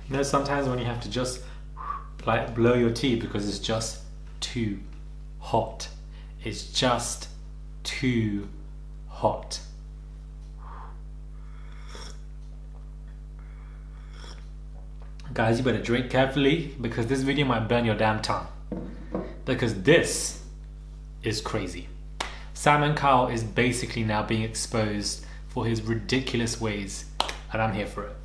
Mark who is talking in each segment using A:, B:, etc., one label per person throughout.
A: You know, sometimes when you have to just like blow your teeth because it's just too hot. It's just too hot. Guys, you better drink carefully because this video might burn your damn tongue. Because this is crazy. Simon Cowell is basically now being exposed for his ridiculous ways, and I'm here for it.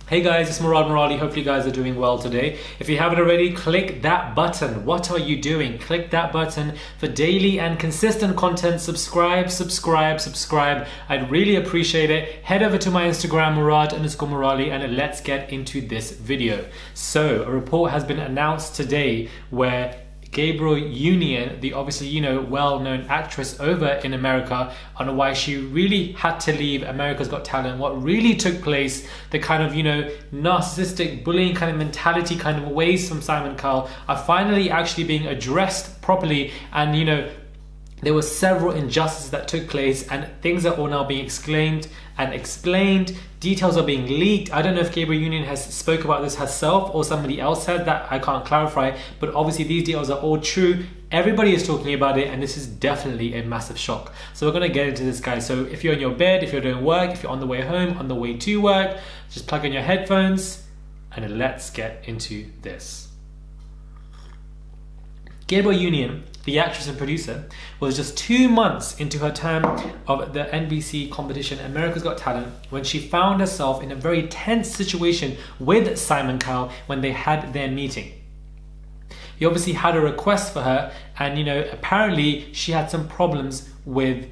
A: Hey guys, it's Murad Murali. Hopefully you guys are doing well today. If you haven't already, click that button. What are you doing? Click that button for daily and consistent content. Subscribe. I'd really appreciate it. Head over to my Instagram, Murad_Murali, and let's get into this video. So, a report has been announced today where Gabrielle Union, the obviously, well-known actress over in America, on why she really had to leave America's Got Talent, what really took place, the kind of, narcissistic bullying kind of mentality kind of ways from Simon Cowell are finally actually being addressed properly. And, there were several injustices that took place and things are all now being exclaimed and explained. Details are being leaked. I don't know if Gabrielle Union has spoke about this herself or somebody else said that. I can't clarify, but obviously these details are all true. Everybody is talking about it and this is definitely a massive shock. So we're going to get into this, guys. So if you're in your bed, if you're doing work, if you're on the way home, on the way to work, just plug in your headphones and let's get into this. Gabrielle Union, the actress and producer, was just 2 months into her term of the NBC competition America's Got Talent when she found herself in a very tense situation with Simon Cowell when they had their meeting. He obviously had a request for her and apparently she had some problems with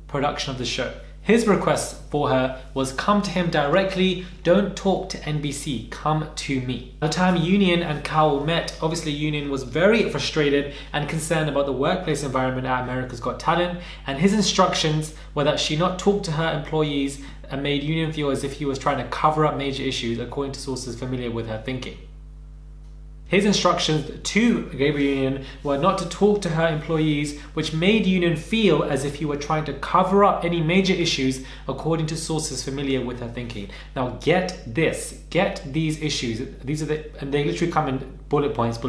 A: production of the show. His request for her was come to him directly, don't talk to NBC, come to me. By the time Union and Cowell met, obviously Union was very frustrated and concerned about the workplace environment at America's Got Talent, and his instructions were that she not talk to her employees and made Union feel as if he was trying to cover up major issues, according to sources familiar with her thinking. His instructions to Gabrielle Union were not to talk to her employees, which made Union feel as if he were trying to cover up any major issues, according to sources familiar with her thinking. Now get this, get these issues. These are and they literally come in bullet points.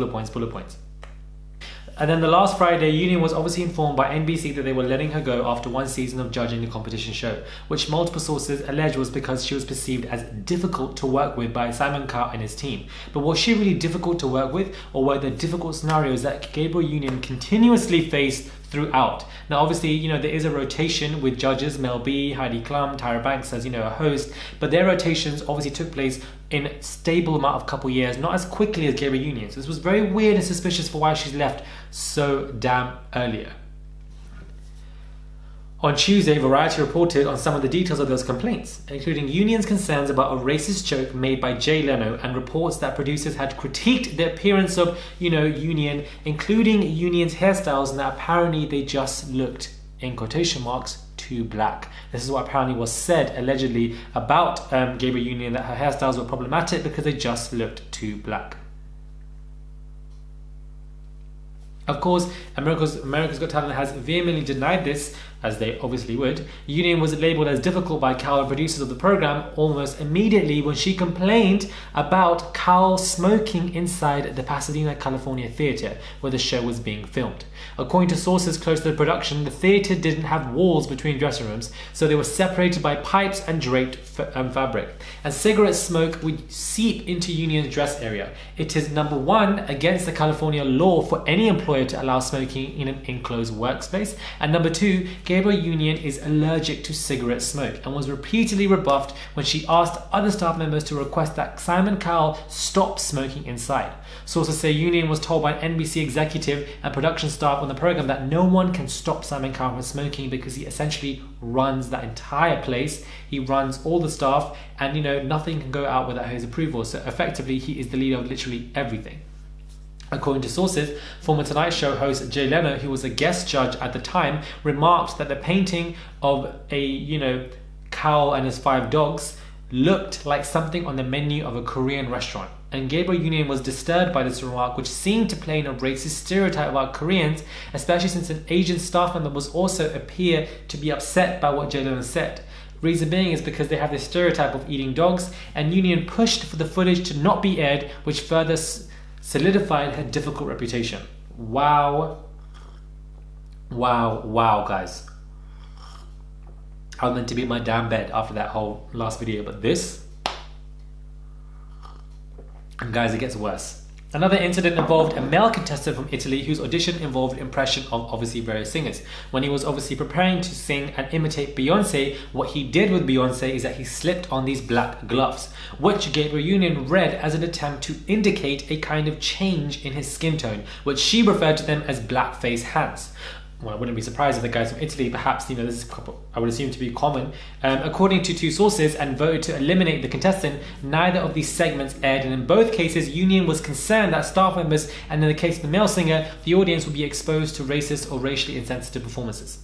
A: And then the last Friday, Union was obviously informed by NBC that they were letting her go after one season of judging the competition show, which multiple sources allege was because she was perceived as difficult to work with by Simon Cowell and his team. But was she really difficult to work with, or were there difficult scenarios that Gabrielle Union continuously faced throughout? Now obviously, there is a rotation with judges, Mel B, Heidi Klum, Tyra Banks as a host, but their rotations obviously took place in a stable amount of couple years, not as quickly as Gabrielle Union. So this was very weird and suspicious for why she's left so damn earlier. On Tuesday, Variety reported on some of the details of those complaints, including Union's concerns about a racist joke made by Jay Leno and reports that producers had critiqued the appearance of, Union, including Union's hairstyles, and that apparently they just looked, in quotation marks, too black. This is what apparently was said, allegedly, about Gabrielle Union, that her hairstyles were problematic because they just looked too black. Of course, America's Got Talent has vehemently denied this, as they obviously would. Union was labelled as difficult by Cowell, producers of the program, almost immediately when she complained about Cowell smoking inside the Pasadena, California theatre where the show was being filmed. According to sources close to the production, the theatre didn't have walls between dressing rooms, so they were separated by pipes and draped fabric. And cigarette smoke would seep into Union's dress area. It is number one against the California law for any employer to allow smoking in an enclosed workspace, and number two, Gabrielle Union is allergic to cigarette smoke and was repeatedly rebuffed when she asked other staff members to request that Simon Cowell stop smoking inside. Sources say Union was told by an NBC executive and production staff on the program that no one can stop Simon Cowell from smoking because he essentially runs that entire place. He runs all the staff and nothing can go out without his approval. So effectively he is the leader of literally everything. According to sources, former Tonight Show host Jay Leno, who was a guest judge at the time, remarked that the painting of a, Cowell and his 5 dogs looked like something on the menu of a Korean restaurant. And Gabrielle Union was disturbed by this remark, which seemed to play in a racist stereotype about Koreans, especially since an Asian staff member was also appear to be upset by what Jay Leno said. Reason being is because they have this stereotype of eating dogs, and Union pushed for the footage to not be aired, which further solidified her difficult reputation. Wow. Wow, wow, guys. I was meant to be in my damn bed after that whole last video, but this... And guys, it gets worse. Another incident involved a male contestant from Italy whose audition involved impression of obviously various singers. When he was obviously preparing to sing and imitate Beyonce, what he did with Beyonce is that he slipped on these black gloves, which Gabrielle Union read as an attempt to indicate a kind of change in his skin tone, which she referred to them as blackface hands. Well, I wouldn't be surprised if the guys from Italy, perhaps, this is, I would assume, to be common. According to two sources, and voted to eliminate the contestant, neither of these segments aired, and in both cases, Union was concerned that staff members, and in the case of the male singer, the audience would be exposed to racist or racially insensitive performances.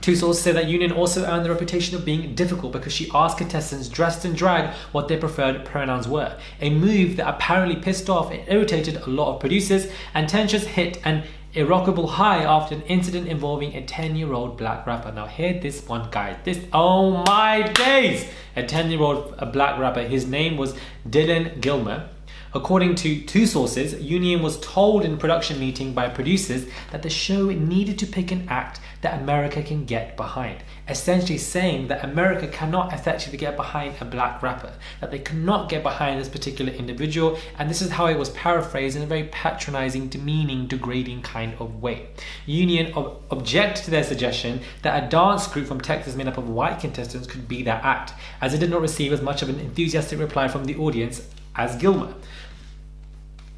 A: Two sources say that Union also earned the reputation of being difficult because she asked contestants dressed in drag what their preferred pronouns were, a move that apparently pissed off and irritated a lot of producers, and tensions hit an irrecoverable high after an incident involving a 10-year-old black rapper. Now hear this one, guys. Oh my days! A 10-year-old black rapper. His name was Dylan Gilmer. According to two sources, Union was told in a production meeting by producers that the show needed to pick an act that America can get behind, essentially saying that America cannot effectively get behind a black rapper, that they cannot get behind this particular individual, and this is how it was paraphrased in a very patronizing, demeaning, degrading kind of way. Union objected to their suggestion that a dance group from Texas made up of white contestants could be that act, as it did not receive as much of an enthusiastic reply from the audience as Gilmer.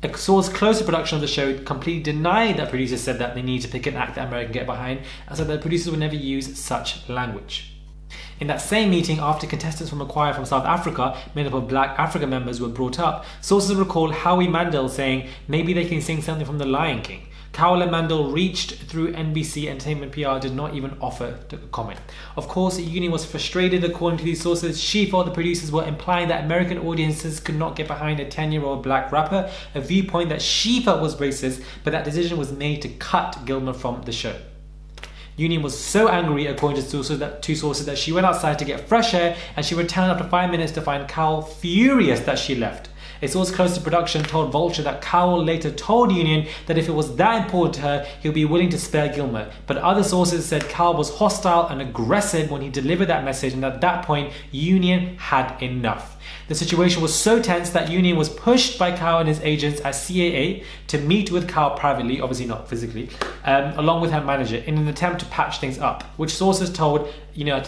A: A source close to production of the show completely denied that producers said that they need to pick an act that America can get behind, and said that producers would never use such language. In that same meeting, after contestants from a choir from South Africa, made up of black African members, were brought up, sources recall Howie Mandel saying maybe they can sing something from The Lion King. Cowell and Mandel reached through NBC Entertainment PR, did not even offer to comment. Of course, Union was frustrated. According to these sources, she thought the producers were implying that American audiences could not get behind a 10-year-old black rapper, a viewpoint that she felt was racist, but that decision was made to cut Gilmer from the show. Union was so angry, according to two sources, that she went outside to get fresh air, and she returned after 5 minutes to find Cowell furious that she left. A source close to production told Vulture that Cowell later told Union that if it was that important to her, he would be willing to spare Gilmer. But other sources said Cowell was hostile and aggressive when he delivered that message, and at that point, Union had enough. The situation was so tense that Union was pushed by Cowell and his agents at CAA to meet with Cowell privately, obviously not physically, along with her manager, in an attempt to patch things up, which sources told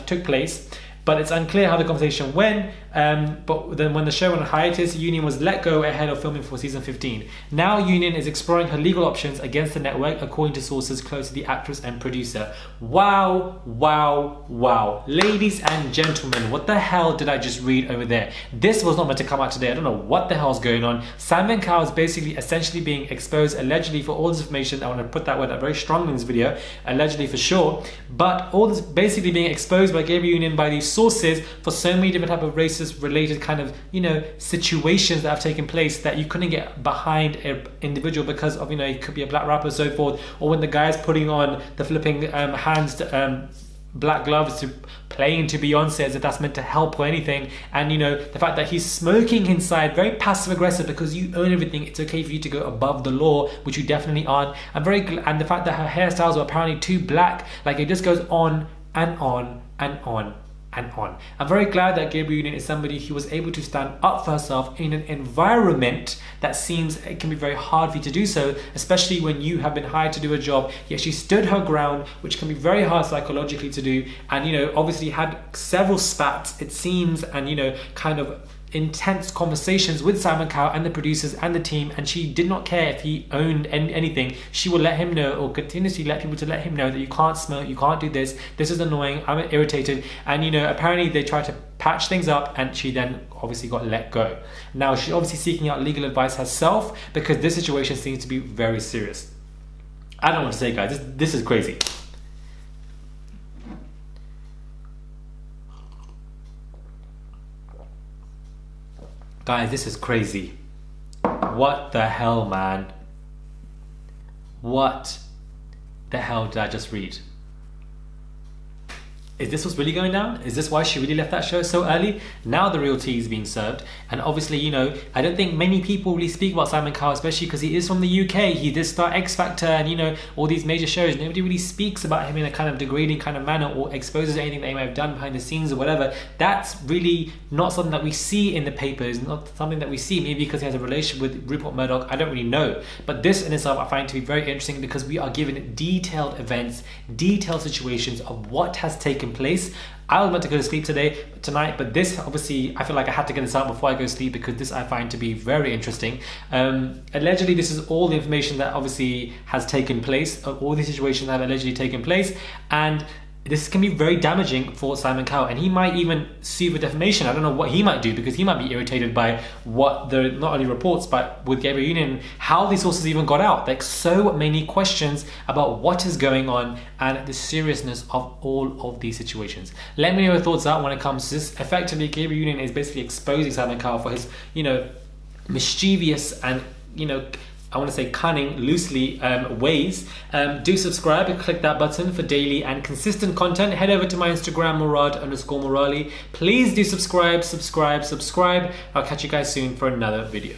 A: took place. But it's unclear how the conversation went. But then when the show went on hiatus, Union was let go ahead of filming for season 15. Now Union is exploring her legal options against the network, according to sources close to the actress and producer. Wow, wow, wow. Ladies and gentlemen, what the hell did I just read over there? This was not meant to come out today. I don't know what the hell's going on. Simon Cowell is basically essentially being exposed allegedly for all this information. I want to put that word out very strongly in this video, allegedly for sure. But all this basically being exposed by Gabrielle Union by these sources for so many different type of racist related kind of situations that have taken place, that you couldn't get behind an individual because of it could be a black rapper, so forth, or when the guy's putting on the flipping black gloves to playing to Beyonce as if that's meant to help or anything, and the fact that he's smoking inside, very passive aggressive, because you own everything, it's okay for you to go above the law, which you definitely aren't. And the fact that her hairstyles were apparently too black, like it just goes on and on and on and on. I'm very glad that Gabrielle Union is somebody who was able to stand up for herself in an environment that seems it can be very hard for you to do so, especially when you have been hired to do a job. Yet she stood her ground, which can be very hard psychologically to do, and obviously had several spats, it seems, and kind of intense conversations with Simon Cowell and the producers and the team, and she did not care if he owned anything. She will let him know, or continuously let people to let him know, that you can't smoke, you can't do this is annoying, I'm irritated. And apparently they tried to patch things up, and she then obviously got let go. Now she's obviously seeking out legal advice herself, because this situation seems to be very serious. I don't want to say, guys, this is crazy. Guys, this is crazy. What the hell, man? What the hell did I just read? is this what's really going down? Is this why she really left that show so early? Now the real tea is being served. And obviously, you know, I don't think many people really speak about Simon Cowell, especially because he is from the UK. He did start X Factor and, you know, all these major shows. Nobody really speaks about him in a kind of degrading kind of manner or exposes anything that he might have done behind the scenes or whatever. That's really not something that we see in the papers, not something that we see. Maybe because he has a relationship with Rupert Murdoch, I don't really know. But this in itself I find to be very interesting because we are given detailed events, detailed situations of what has taken place. I was meant to go to sleep tonight, but this obviously I feel like I had to get this out before I go to sleep because this I find to be very interesting. Allegedly, this is all the information that obviously has taken place, all the situations that have allegedly taken place, and this can be very damaging for Simon Cowell, and he might even sue for defamation. I don't know what he might do because he might be irritated by what the not only reports but with Gabrielle Union, how these sources even got out. Like so many questions about what is going on and the seriousness of all of these situations. Let me know your thoughts out when it comes to this. Effectively, Gabrielle Union is basically exposing Simon Cowell for his, you know, mischievous and, you know, I want to say cunning, loosely ways. Do subscribe and click that button for daily and consistent content. Head over to my Instagram, Murad_Morali. Please do subscribe. I'll catch you guys soon for another video.